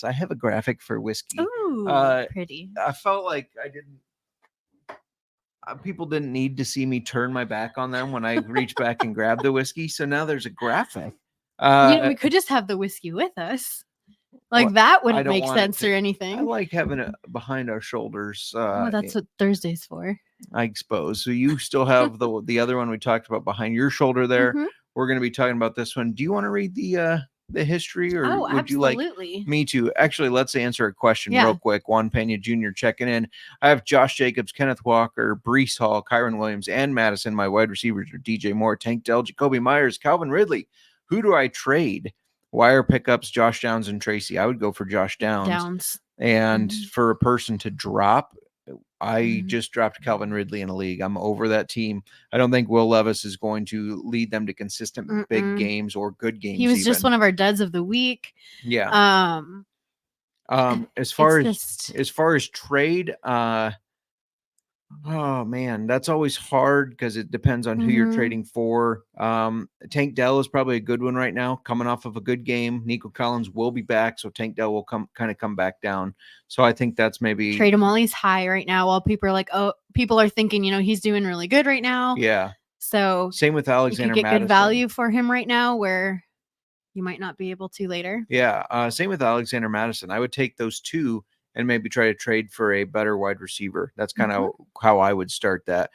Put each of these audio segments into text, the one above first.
I have a graphic for whiskey. Ooh, pretty. I felt like I didn't. People didn't need to see me turn my back on them when I reached back and grabbed the whiskey. So now there's a graphic. We could just have the whiskey with us. Like well, that I wouldn't don't make want it sense to- or I anything. like having it behind our shoulders. That's what Thursday's for. I suppose. So you still have the other one we talked about behind your shoulder there. Mhm. We're going to be talking about this one. Do you want to read the history, or Oh, would you like absolutely. me to? Actually, let's answer a question Yeah. real quick. Juan Pena Jr. checking in. I have Josh Jacobs, Kenneth Walker, Brees Hall, Kyron Williams, and Madison. My wide receivers are DJ Moore, Tank Dell, Jacoby Myers, Calvin Ridley. Who do I trade? Wire pickups, Josh Downs and Tracy. I would go for Josh Downs. And for a person to drop, I just dropped Calvin Ridley in a league. I'm over that team. I don't think Will Levis is going to lead them to consistent big games or good games. He was just one of our duds of the week. Yeah. As far as trade, oh man, that's always hard because it depends on who you're trading for. Tank Dell is probably a good one right now, coming off of a good game. Nico Collins will be back, so Tank Dell will come back down. So I think that's maybe trade him while he's high right now, while people are like, oh, people are thinking, he's doing really good right now. Yeah. So same with Alexander you could get Madison. good value for him right now where you might not be able to later. Yeah. Same with Alexander Madison. I would take those two and maybe try to trade for a better wide receiver. That's kind of how I would start that.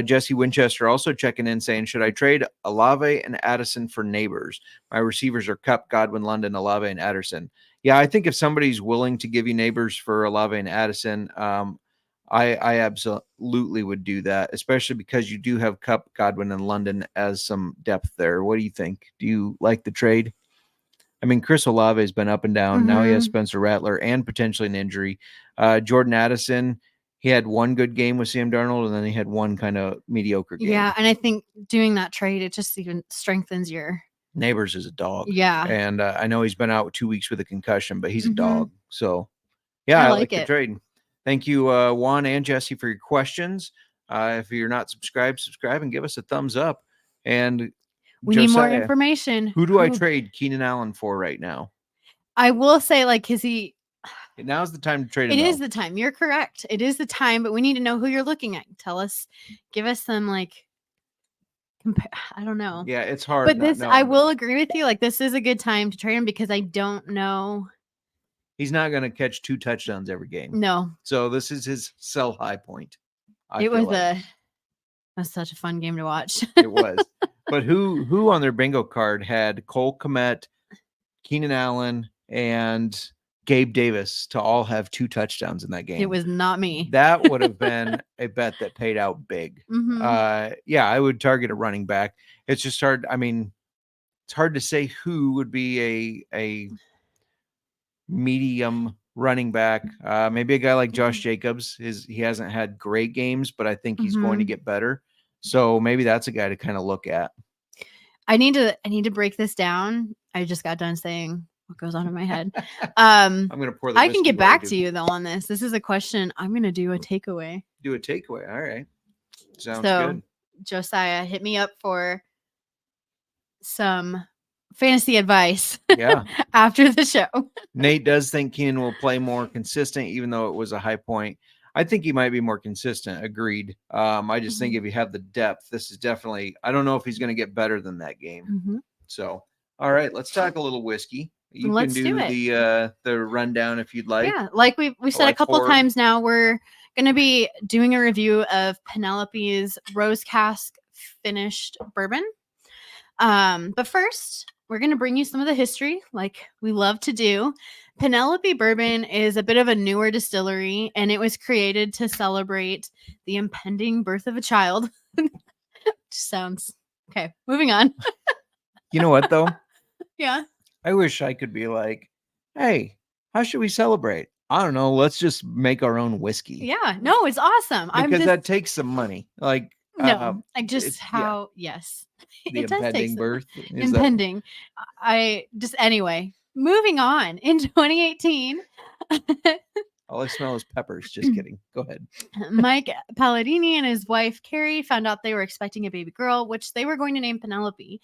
Jesse Winchester also checking in saying, should I trade Olave and Addison for Neighbors? My receivers are Kupp, Godwin, London, Olave, and Addison. Yeah, I think if somebody's willing to give you Neighbors for Olave and Addison, I absolutely would do that, especially because you do have Kupp, Godwin, and London as some depth there. What do you think? Do you like the trade? I mean, Chris Olave has been up and down. Now he has Spencer Rattler and potentially an injury. Jordan Addison, he had one good game with Sam Darnold, and then he had one kind of mediocre game. Yeah, and I think doing that trade, it just even strengthens your... Neighbors is a dog. Yeah. And I know he's been out 2 weeks with a concussion, but he's a dog. So, yeah, I like the trade. Thank you, Juan and Jesse, for your questions. If you're not subscribed, subscribe and give us a thumbs up. And we need more information. Who do I trade Keenan Allen for right now? I will say, is he... Now's the time to trade him. It is the time. You're correct. It is the time, but we need to know who you're looking at. Tell us, give us some I don't know. Yeah, it's hard. But I will agree with you. This is a good time to trade him because I don't know. He's not going to catch 2 touchdowns every game. No. So this is his sell high point. It was such a fun game to watch. It was. But who on their bingo card had Cole Kmet, Keenan Allen, and Gabe Davis to all have 2 touchdowns in that game? It was not me. That would have been a bet that paid out big. Yeah, I would target a running back. It's just hard. I mean, it's hard to say who would be a medium running back. Maybe a guy like Josh Jacobs. He hasn't had great games, but I think he's going to get better. So maybe that's a guy to kind of look at. I need to break this down. I just got done saying what goes on in my head. I'm going to pour the I can get back to you though on this. This is a question. I'm going to do a takeaway. Do a takeaway. All right. Sounds good. Josiah, hit me up for some fantasy advice. Yeah. After the show. Nate does think Keenan will play more consistent, even though it was a high point. I think he might be more consistent. Agreed. I just think if you have the depth, this is definitely, I don't know if he's going to get better than that game. So, all right, let's talk a little whiskey. Let's can do the rundown if you'd like. Yeah, like we've said a couple of times now, we're going to be doing a review of Penelope's Rose Cask finished bourbon. But first, we're going to bring you some of the history like we love to do. Penelope Bourbon is a bit of a newer distillery, and it was created to celebrate the impending birth of a child. Sounds okay. Moving on. You know what, though? Yeah. I wish I could be like, hey, how should we celebrate? I don't know. Let's just make our own whiskey. Yeah. No, it's awesome. Because that takes some money. Like, no, yes. The impending birth. Impending. Anyway, moving on. In 2018. All I smell is peppers. Just kidding. Go ahead. Mike Palladini and his wife Carrie found out they were expecting a baby girl, which they were going to name Penelope.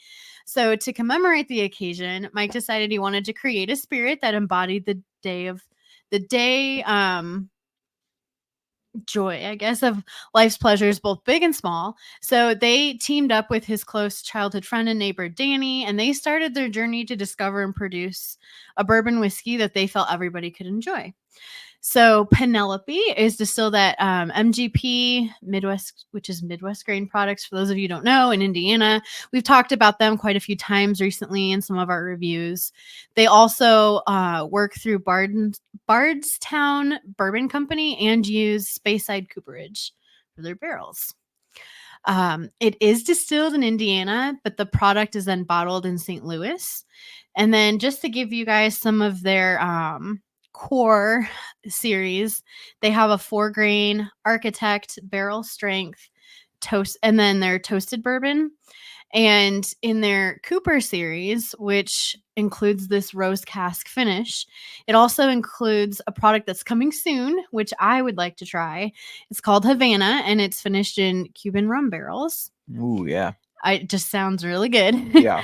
So to commemorate the occasion, Mike decided he wanted to create a spirit that embodied the day joy, I guess, of life's pleasures, both big and small. So they teamed up with his close childhood friend and neighbor Danny, and they started their journey to discover and produce a bourbon whiskey that they felt everybody could enjoy. So Penelope is distilled at MGP Midwest, which is Midwest Grain Products. For those of you who don't know, in Indiana, we've talked about them quite a few times recently in some of our reviews. They also work through Bardstown Bourbon Company and use Speyside Cooperage for their barrels. It is distilled in Indiana, but the product is then bottled in St. Louis. And then just to give you guys some of their core series, they have a 4-grain Architect barrel strength toast, and then their toasted bourbon. And in their Cooper series, which includes this rose cask finish, it also includes a product that's coming soon, which I would like to try. It's called Havana, and it's finished in Cuban rum barrels. Ooh, yeah. It just sounds really good. Yeah.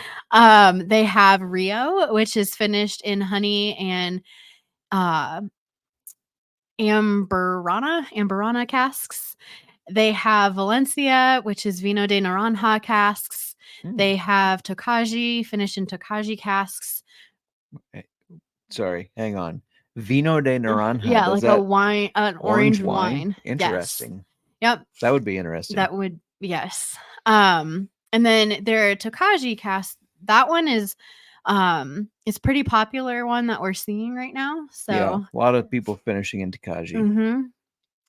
They have Rio, which is finished in honey and Amberana casks. They have Valencia, which is Vino de Naranja casks. They have Tokaji, finished in Tokaji casks. Sorry, hang on. Vino de Naranja. Yeah, like a wine, an orange wine. Interesting. Yes. Yep. That would be interesting. That would, yes. And then their Tokaji cask, that one is it's pretty popular one that we're seeing right now. So yeah, a lot of people finishing in Tokaji. Mm-hmm.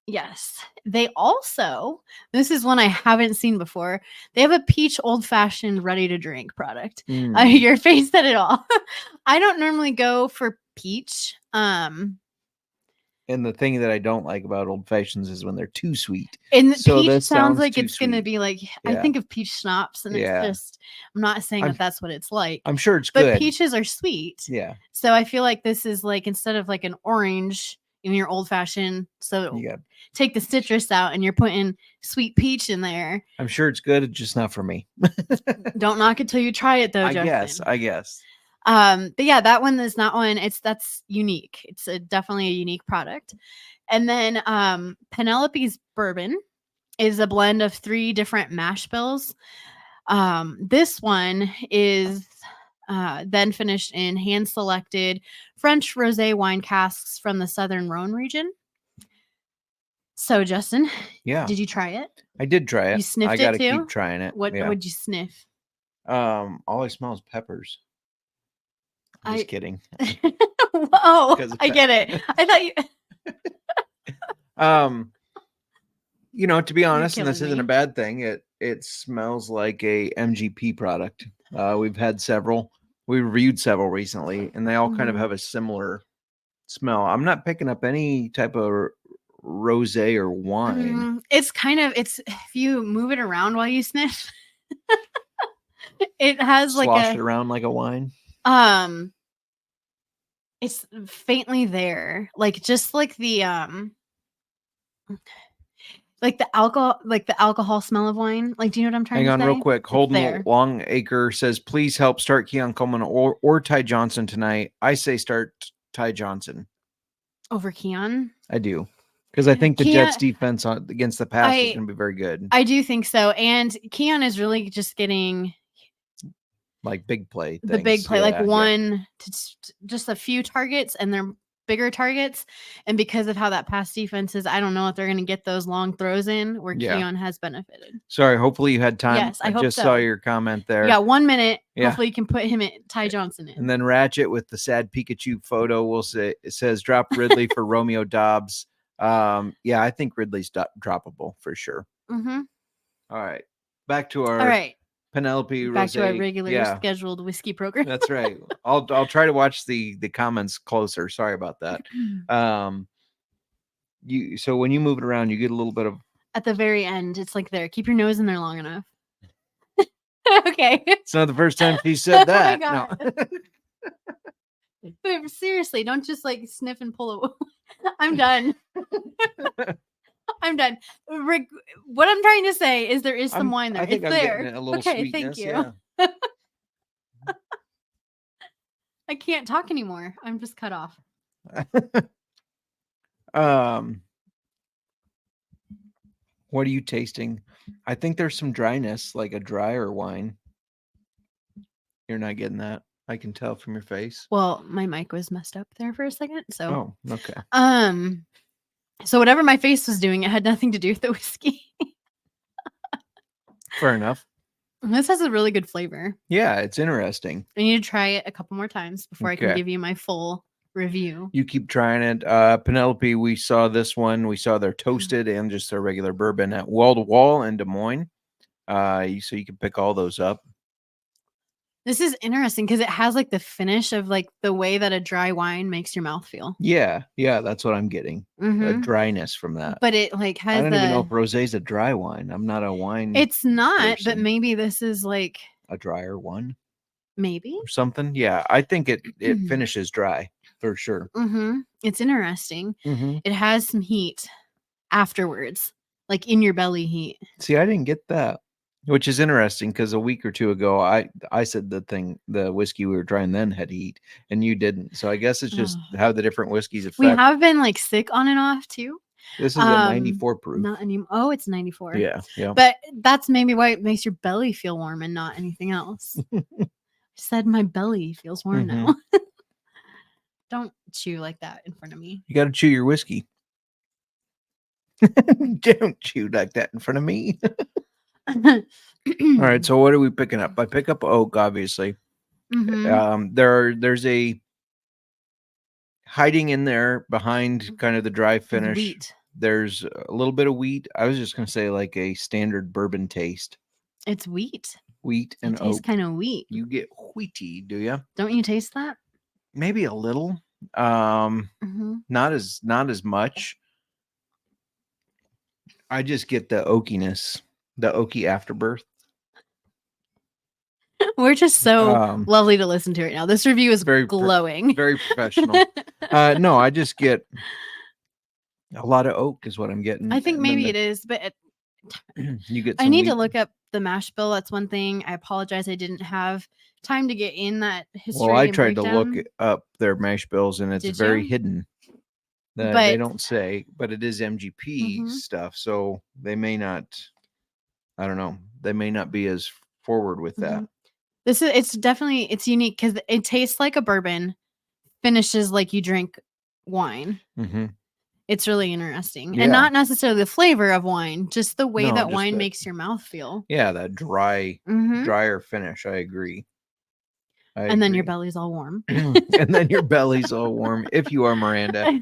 Yes. They also, this is one I haven't seen before. They have a peach old-fashioned ready-to-drink product. Your face said it all. I don't normally go for peach. And the thing that I don't like about old fashions is when they're too sweet. And so peach sounds like it's going to be like, yeah. I think of peach schnapps, and it's just, I'm not saying that that's what it's like. I'm sure it's good. But peaches are sweet. Yeah. So I feel like this is like, instead of like an orange in your old fashioned, so take the citrus out and you're putting sweet peach in there. I'm sure it's good. It's just not for me. Don't knock it till you try it, though, Justin. I guess. But yeah, that one is not one. That's unique. It's definitely a unique product. And then Penelope's bourbon is a blend of 3 different mash bills. This one is then finished in hand-selected French rosé wine casks from the Southern Rhone region. So, Justin, did you try it? I did try it. You sniffed I gotta it too? keep trying it. What would you sniff? All I smell is peppers. Just kidding. Whoa, I get it. I thought you to be honest, and this isn't a bad thing, it smells like a MGP product. We've had several. We reviewed several recently, and they all kind of have a similar smell. I'm not picking up any type of rosé or wine. It's if you move it around while you sniff, it has slosh it around like a wine. It's faintly there, like just like the alcohol smell of wine. Like, do you know what I'm trying to say? Hang on real quick. Holden Longacre says, please help start Keon Coleman or Ty Johnson tonight. I say start Ty Johnson over Keon. I do. Because I think the Jets defense against the pass is going to be very good. I do think so. And Keon is really just getting like big play. The big play, like one to just a few targets, and they're bigger targets. And because of how that pass defense is, I don't know if they're going to get those long throws in where Keon has benefited. Sorry, hopefully you had time. Yes, I hope just saw your comment there. Yeah, 1 minute. Yeah. Hopefully you can put him at Ty Johnson in. And then Ratchet with the sad Pikachu photo will say, it says drop Ridley for Romeo Dobbs. Yeah, I think Ridley's droppable for sure. Mm-hmm. All right, back to our Penelope back Rosé. To our regular scheduled whiskey program. That's right. I'll try to watch the comments closer. Sorry about that. So when you move it around, you get a little bit of at the very end. It's like there. Keep your nose in there long enough. Okay. It's not the first time she said that. Oh my God. No. But seriously, don't just like sniff and pull it. I'm done. I'm done. Rick, what I'm trying to say is there is some wine there. I think It's I'm there. getting a little Okay, sweetness. thank you. Yeah. I can't talk anymore. I'm just cut off. What are you tasting? I think there's some dryness, like a drier wine. You're not getting that. I can tell from your face. Well, my mic was messed up there for a second, so Oh, okay. So whatever my face was doing, it had nothing to do with the whiskey. Fair enough. This has a really good flavor. Yeah, it's interesting. I need to try it a couple more times before I can Okay. give you my full review. You keep trying it. Penelope, we saw this one. We saw their toasted and just their regular bourbon at Wall to Wall in Des Moines. So you can pick all those up. This is interesting because it has like the finish of like the way that a dry wine makes your mouth feel. Yeah, that's what I'm getting. A Mhm. dryness from that. But it like I has don't even know if rosé's a dry wine. I'm not a wine. It's not, but person. maybe this is like A drier one maybe. or something. Yeah, I think it finishes dry for sure. It's interesting. Mhm. It has some heat afterwards, like in your belly heat. See, I didn't get that, which is interesting because a week or two ago, I said the whiskey we were trying then had heat, and you didn't. So I guess it's just how the different whiskeys affect. We have been like sick on and off too. This is a 94 proof. Not anymore. Oh, it's 94. Yeah. But that's maybe why it makes your belly feel warm and not anything else. I said my belly feels warm now. Don't chew like that in front of me. You got to chew your whiskey. Don't chew like that in front of me. All right. So what are we picking up? I pick up oak, obviously. There's a hiding in there behind kind of the dry finish. Wheat. There's a little bit of wheat. I was just gonna say like a standard bourbon taste. It's wheat. Wheat and it tastes oak. Kind of wheat. You get wheaty, do you? Don't you taste that? Maybe a little. Not as much. I just get the oakiness, the oaky afterbirth. We're just so lovely to listen to right now. This review is very glowing. Very professional. No, I just get a lot of oak is what I'm getting. I think maybe it is, but you get. I need to look up the mash bill. That's one thing. I apologize. I didn't have time to get in that history. Well, I tried to look up their mash bills, and it's very hidden. They don't say, but it is MGP stuff, so they may not. I don't know. They may not be as forward with that. It's definitely unique because it tastes like a bourbon, finishes like you drink wine. It's really interesting, and not necessarily the flavor of wine, just the way that wine makes your mouth feel. Yeah, that drier finish. I agree. And then your belly's all warm. And then your belly's all warm. If you are Miranda,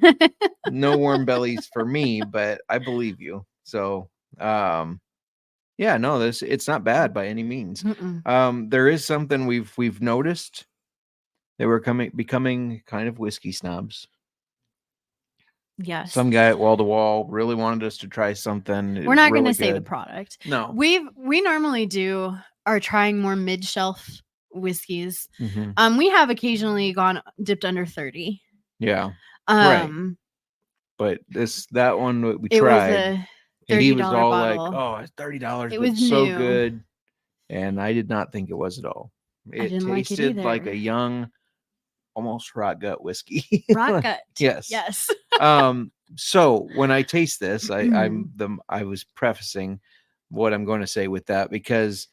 no warm bellies for me, but I believe you. So, yeah, no, it's not bad by any means. There is something we've noticed. They were becoming kind of whiskey snobs. Yes. Some guy at Wall to Wall really wanted us to try something. We're not going to say the product. No. We normally are trying more mid-shelf whiskeys. We have occasionally dipped under 30. Yeah. Right. But that one we tried. It was a $30 and he was all bottle. like, "Oh, it's $30. It was so new. Good," and I did not think it was at all. It tasted like a young, almost rot gut whiskey. Rot gut. Yes. Yes. So when I taste this, I was prefacing what I'm going to say with that because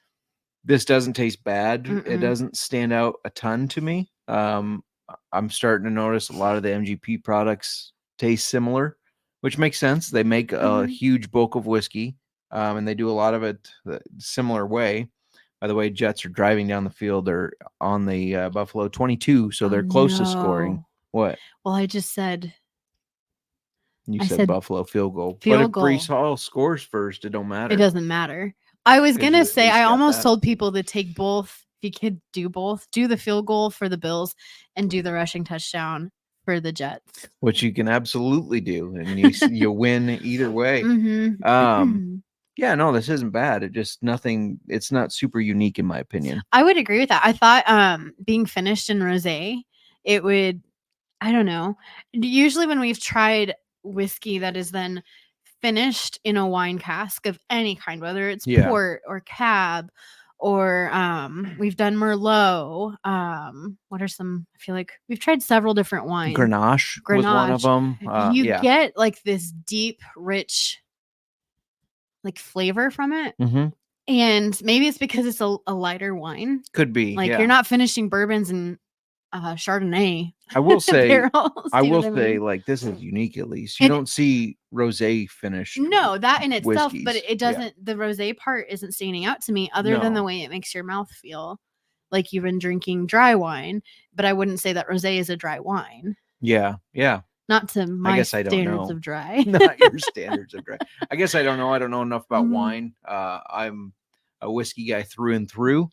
this doesn't taste bad. It doesn't stand out a ton to me. I'm starting to notice a lot of the MGP products taste similar, which makes sense. They make a huge bulk of whiskey, and they do a lot of it the similar way. By the way, Jets are driving down the field. They're on the Buffalo 22, so they're close to scoring. What? Well, I just said. You said Buffalo field goal. Field but if goal. Breece Hall scores first, it don't matter. It doesn't matter. I was going to say, I almost told people to take both. If you could do both, do the field goal for the Bills and do the rushing touchdown for the Jets. Which you can absolutely do. And you win either way. Yeah, no, this isn't bad. It's not super unique in my opinion. I would agree with that. I thought being finished in rosé, it would I don't know. Usually when we've tried whiskey that is then finished in a wine cask of any kind, whether it's Yeah. port or cab or we've done Merlot. What are some? I feel like we've tried several different wines. Grenache was one of them. You Yeah. get like this deep, rich, like flavor from it. Mm-hmm. And maybe it's because it's a lighter wine. Could be. Like yeah. you're not finishing bourbons and Chardonnay. I will say, barrels, I you know will what I say, mean? like this is unique. At least you It- don't see rosé finished. No, that in itself, but whiskeys. it doesn't. The rosé part isn't standing out to me, other than the way it makes your mouth feel, like you've been drinking dry wine. But I wouldn't say that rosé is a dry wine. Yeah, yeah. Not to my guess I don't standards know. of dry. Not your standards of dry. I guess I don't know. I don't know enough about Mhm. wine. I'm a whiskey guy through and through.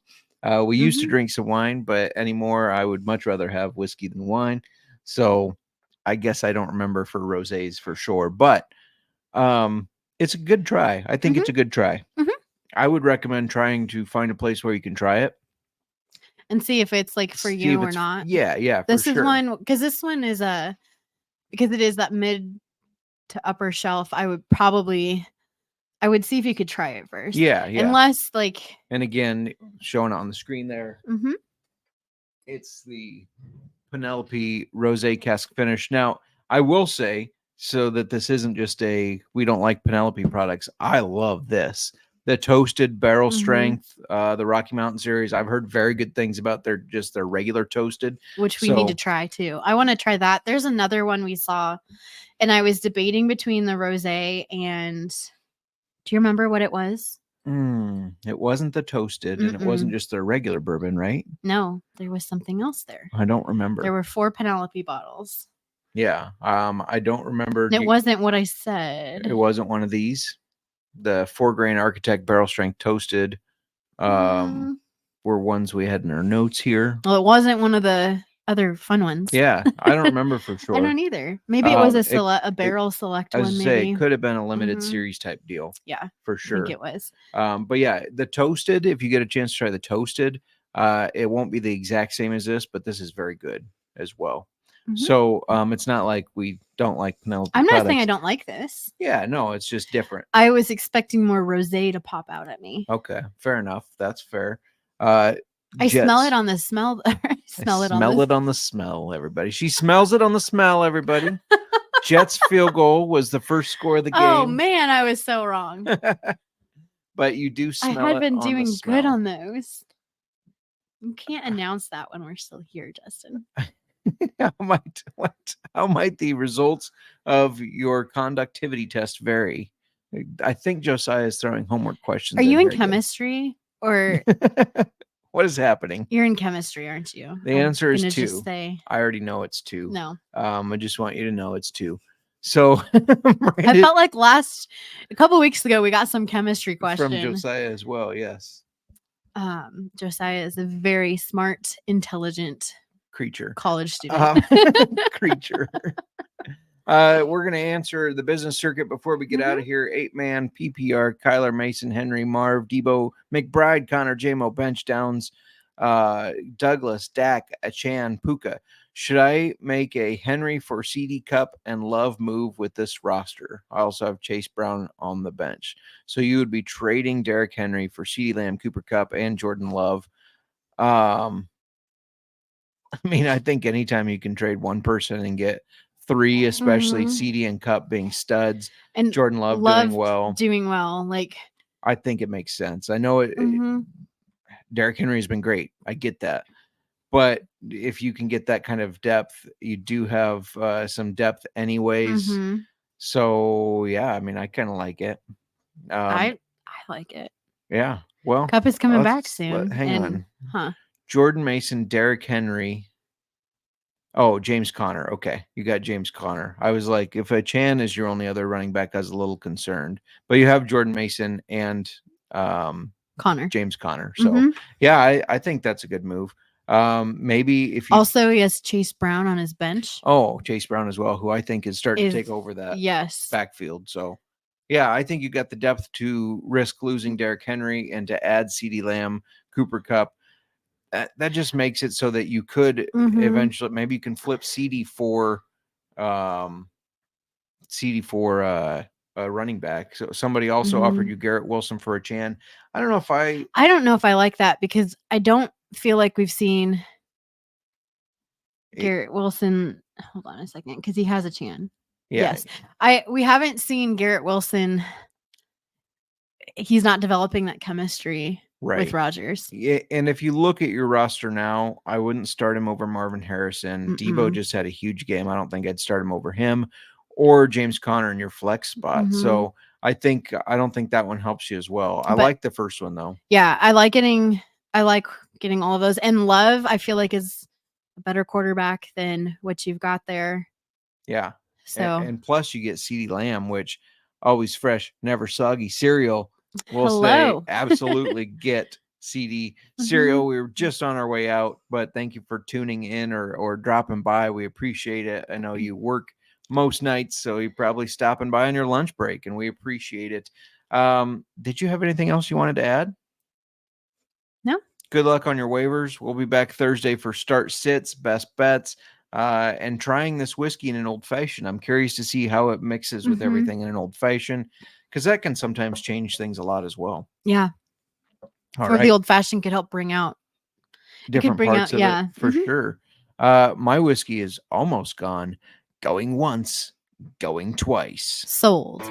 We used to Mhm. drink some wine, but anymore I would much rather have whiskey than wine. So I guess I don't remember for rosés for sure, but it's a good try. I think it's a good try. Mhm. I would recommend trying to find a place where you can try it. And see if it's like for See you if or it's not. Yeah, yeah, for This is sure. one because this one is because it is that mid to upper shelf. I would see if you could try it first. Yeah, yeah. Unless like And again, showing it on the screen there, mhm. it's the Penelope Rosé Cask Finish. Now, I will say, so that this isn't just we don't like Penelope products. I love this. The toasted barrel Mhm. strength, the Rocky Mountain series. I've heard very good things about their regular toasted. Which we need to try too. I want to try that. There's another one we saw, and I was debating between the rosé and do you remember what it was? It wasn't the toasted, and it wasn't just their regular bourbon, right? No, there was something else there. I don't remember. There were 4 Penelope bottles. Yeah. I don't remember. It wasn't what I said. It wasn't one of these. The 4-grain Architect barrel strength toasted were ones we had in our notes here. Well, it wasn't one of the other fun ones. Yeah, I don't remember for sure. I don't either. Maybe it was a barrel select I was one. to say Maybe it could have been a limited series type deal. Yeah, for sure. I think it was. But yeah, the toasted. If you get a chance to try the toasted, it won't be the exact same as this, but this is very good as well. So it's not like we don't like Penelope. I'm not saying I don't like this. Yeah, no, it's just different. I was expecting more rosé to pop out at me. Okay, fair enough. That's fair. I smell it on the smell. Smell it on the smell, everybody. She smells it on the smell, everybody. Jets field goal was the first score of the game. Oh man, I was so wrong. But you do smell it. I had been doing good smell. on those. You can't announce that when we're still here, Justin. How might the results of your conductivity test vary? I think Josiah is throwing homework questions. Are you in chemistry or what is happening? You're in chemistry, aren't you? The answer is 2. Just say, I already know it's 2. No. I just want you to know it's 2. So I felt like a couple weeks ago we got some chemistry question from Josiah as well. Yes. Josiah is a very smart, intelligent creature, college student. Creature. We're going to answer the business circuit before we get out of here. 8-man PPR: Kyler, Mason, Henry, Marv, Debo, McBride, Connor, JMO, Bench, Downs, Douglas, Dak, Achan, Puka. Should I make a Henry for CD Cup and Love move with this roster? I also have Chase Brown on the bench. So you would be trading Derrick Henry for CD Lamb, Cooper Kupp, and Jordan Love. I mean, I think anytime you can trade one person and get 3, especially CD and Cup being studs, and Jordan Love doing well, like I think it makes sense. I know Derrick Henry has been great. I get that. But if you can get that kind of depth, you do have some depth anyways. So, yeah, I mean, I kind of like it. I like it. Yeah. Well, Cup is coming back soon. Hang on. Jordan Mason, Derrick Henry. Oh, James Conner. Okay. You got James Conner. I was like, if Achan is your only other running back, I was a little concerned. But you have Jordan Mason and James Conner. So, yeah, I think that's a good move. Maybe if you also he has Chase Brown on his bench. Oh, Chase Brown as well, who I think is starting to take over that backfield. So yeah, I think you got the depth to risk losing Derrick Henry and to add CD Lamb, Cooper Kupp. that just makes it so that you could eventually, maybe you can flip CD for a running back. So somebody also offered you Garrett Wilson for a Chan. I don't know if I like that, because I don't feel like we've seen Garrett Wilson. Hold on a second, because he has a Chan. Yeah. Yes. We haven't seen Garrett Wilson. He's not developing that chemistry with Rodgers. Yeah, and if you look at your roster now, I wouldn't start him over Marvin Harrison. Debo just had a huge game. I don't think I'd start him over him or James Conner in your flex spot. So I don't think that one helps you as well. I like the first one though. Yeah, I like getting all of those. And Love, I feel like, is a better quarterback than what you've got there. Yeah. So and plus you get CeeDee Lamb, which always fresh, never soggy cereal. We'll Hello. say absolutely get CD cereal. We were just on our way out, but thank you for tuning in or dropping by. We appreciate it. I know you work most nights, so you're probably stopping by on your lunch break, and we appreciate it. Did you have anything else you wanted to add? No. Good luck on your waivers. We'll be back Thursday for start sits, best bets, and trying this whiskey in an old fashioned. I'm curious to see how it mixes with everything in an old fashioned, because that can sometimes change things a lot as well. Yeah. The old fashioned could help bring out different parts of it for sure. My whiskey is almost gone. Going once, going twice. Sold.